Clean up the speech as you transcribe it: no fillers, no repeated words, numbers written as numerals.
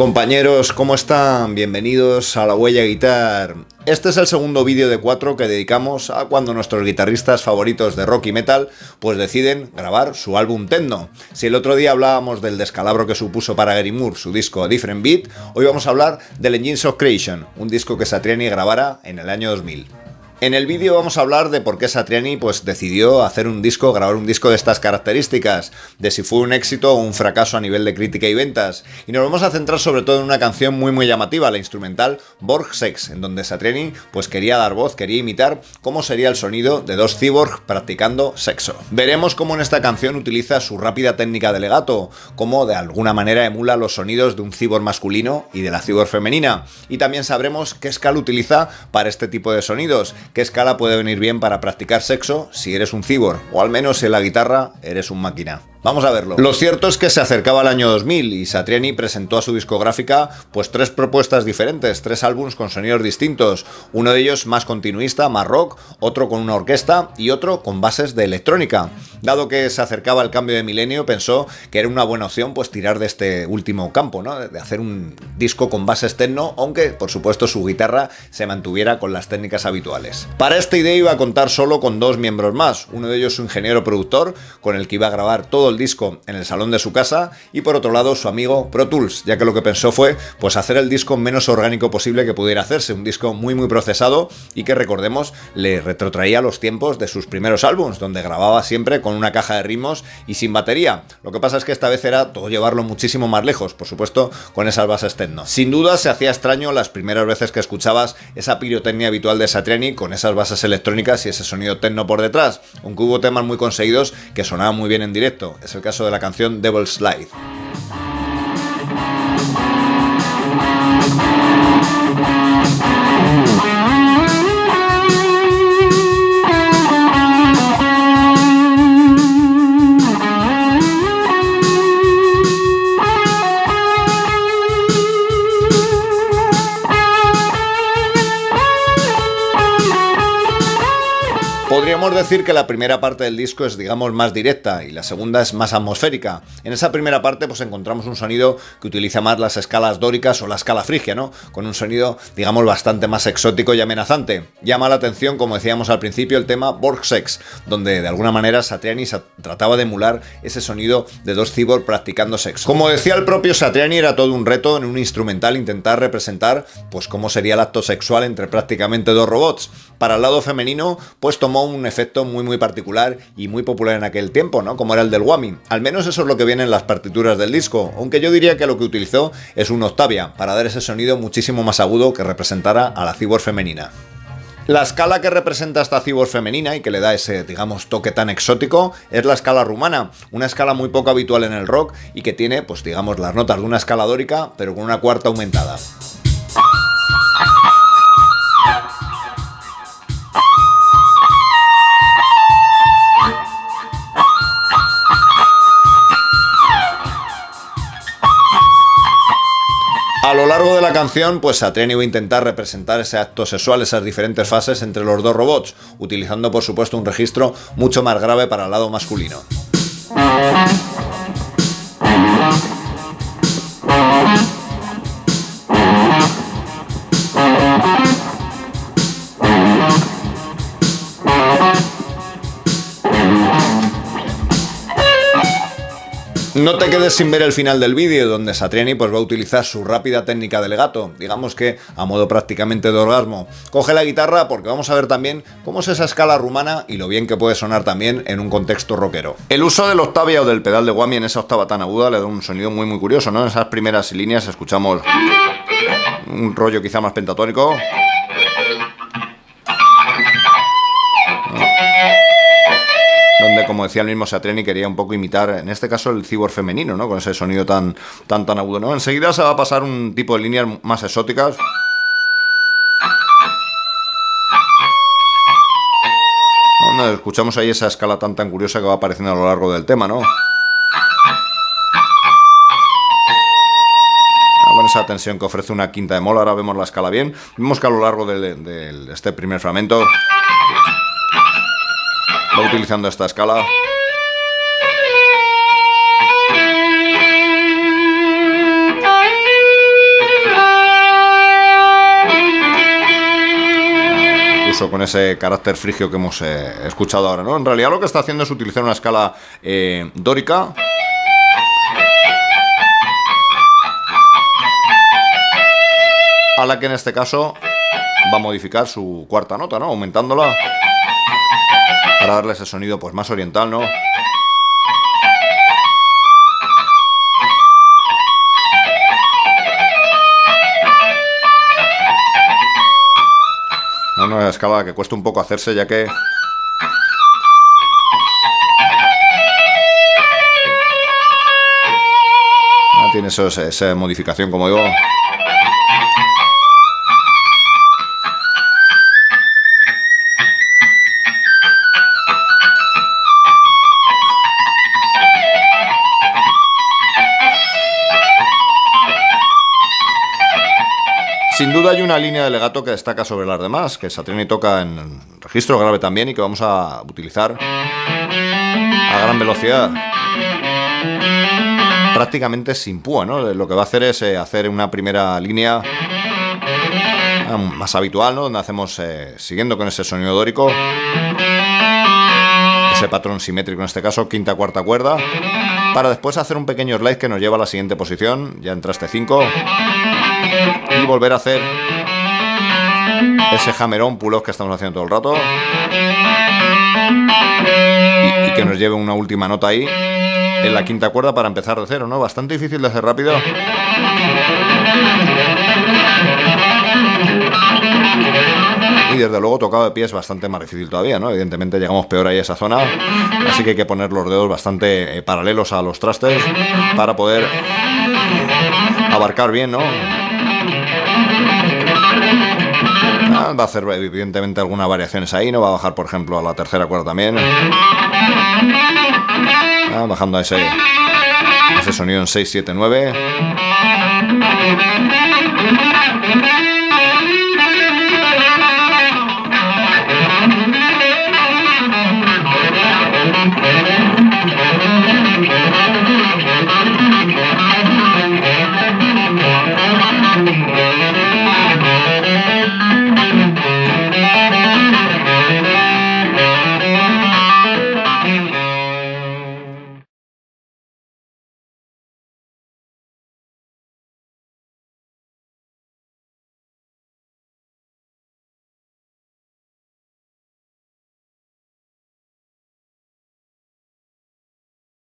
Compañeros, ¿cómo están? Bienvenidos a La Huella Guitar. Este es el segundo vídeo de 4 que dedicamos a cuando nuestros guitarristas favoritos de rock y metal pues deciden grabar su álbum techno. Si el otro día hablábamos del descalabro que supuso para Gary Moore su disco A Different Beat, hoy vamos a hablar del Engines of Creation, un disco que Satriani grabara en el año 2000. En el vídeo vamos a hablar de por qué Satriani pues decidió grabar un disco de estas características, de si fue un éxito o un fracaso a nivel de crítica y ventas, y nos vamos a centrar sobre todo en una canción muy llamativa, la instrumental Borg Sex, en donde Satriani pues quería dar voz, quería imitar cómo sería el sonido de dos cyborgs practicando sexo. Veremos cómo en esta canción utiliza su rápida técnica de legato, cómo de alguna manera emula los sonidos de un cyborg masculino y de la cyborg femenina, y también sabremos qué escala utiliza para este tipo de sonidos, qué escala puede venir bien para practicar sexo si eres un cyborg, o al menos si en la guitarra eres un máquina. Vamos a verlo. Lo cierto es que se acercaba el año 2000 y Satriani presentó a su discográfica pues 3 propuestas diferentes, 3 álbumes con sonidos distintos, uno de ellos más continuista, más rock, otro con una orquesta y otro con bases de electrónica. Dado que se acercaba el cambio de milenio, pensó que era una buena opción pues tirar de este último campo, ¿no? De hacer un disco con bases techno, aunque por supuesto su guitarra se mantuviera con las técnicas habituales. Para esta idea iba a contar solo con 2 miembros más, uno de ellos su ingeniero productor, con el que iba a grabar todo el disco en el salón de su casa, y por otro lado su amigo Pro Tools, ya que lo que pensó fue pues hacer el disco menos orgánico posible que pudiera hacerse, un disco muy procesado y que, recordemos, le retrotraía los tiempos de sus primeros álbumes, donde grababa siempre con una caja de ritmos y sin batería. Lo que pasa es que esta vez era todo llevarlo muchísimo más lejos, por supuesto con esas bases techno. Sin duda se hacía extraño las primeras veces que escuchabas esa pirotecnia habitual de Satriani con esas bases electrónicas y ese sonido techno por detrás, aunque hubo temas muy conseguidos que sonaban muy bien en directo. Es el caso de la canción Devil's Slide. Podríamos decir que la primera parte del disco es, digamos, más directa y la segunda es más atmosférica. En esa primera parte pues encontramos un sonido que utiliza más las escalas dóricas o la escala frigia, ¿no? Con un sonido, digamos, bastante más exótico y amenazante. Llama la atención, como decíamos al principio, el tema Borg Sex, donde de alguna manera Satriani trataba de emular ese sonido de dos cyborgs practicando sexo. Como decía el propio Satriani, era todo un reto en un instrumental intentar representar pues cómo sería el acto sexual entre prácticamente dos robots. Para el lado femenino, pues tomó un efecto muy particular y muy popular en aquel tiempo, ¿no? Como era el del whammy. Al menos eso es lo que viene en las partituras del disco, aunque yo diría que lo que utilizó es un octavia, para dar ese sonido muchísimo más agudo que representara a la cyborg femenina. La escala que representa a esta cyborg femenina y que le da ese, digamos, toque tan exótico es la escala rumana, una escala muy poco habitual en el rock y que tiene, pues digamos, las notas de una escala dórica, pero con una cuarta aumentada. A lo largo de la canción, pues Satriani iba a intentar representar ese acto sexual, esas diferentes fases entre los dos robots, utilizando por supuesto un registro mucho más grave para el lado masculino. No te quedes sin ver el final del vídeo, donde Satriani pues va a utilizar su rápida técnica de legato, digamos que a modo prácticamente de orgasmo. Coge la guitarra porque vamos a ver también cómo es esa escala rumana y lo bien que puede sonar también en un contexto rockero. El uso del octavia o del pedal de whammy en esa octava tan aguda le da un sonido muy curioso, ¿no? En esas primeras líneas escuchamos un rollo quizá más pentatónico. Donde, como decía el mismo Satriani, quería un poco imitar, en este caso, el cyborg femenino, ¿no? Con ese sonido tan agudo, ¿no? Enseguida se va a pasar un tipo de líneas más exóticas. Donde escuchamos ahí esa escala tan curiosa que va apareciendo a lo largo del tema, ¿no? Con esa tensión que ofrece una quinta de mol. Ahora vemos la escala bien. Vemos que a lo largo de este primer fragmento va utilizando esta escala. incluso con ese carácter frigio que hemos escuchado ahora, ¿no? En realidad lo que está haciendo es utilizar una escala dórica, a la que en este caso va a modificar su cuarta nota, ¿no? Aumentándola para darle ese sonido pues más oriental, ¿no? Una escala que cuesta un poco hacerse, ya que tiene esa modificación, como digo. Sin duda hay una línea de legato que destaca sobre las demás, que Satriani toca en registro grave también y que vamos a utilizar a gran velocidad, prácticamente sin púa, ¿no? Lo que va a hacer es hacer una primera línea más habitual, ¿no? Donde hacemos, siguiendo con ese sonido dórico, ese patrón simétrico en este caso, quinta, cuarta cuerda, para después hacer un pequeño slide que nos lleva a la siguiente posición, ya en traste 5, y volver a hacer ese hammer-on pull-off que estamos haciendo todo el rato, y que nos lleve una última nota ahí en la quinta cuerda para empezar de cero, ¿no? Bastante difícil de hacer rápido. Y desde luego tocado de pie es bastante más difícil todavía, ¿no? Evidentemente llegamos peor ahí a esa zona, así que hay que poner los dedos bastante paralelos a los trastes para poder abarcar bien, ¿no? Va a hacer evidentemente algunas variaciones ahí, ¿no? Va a bajar, por ejemplo, a la tercera cuerda también, bajando a ese sonido en 6, 7, 9.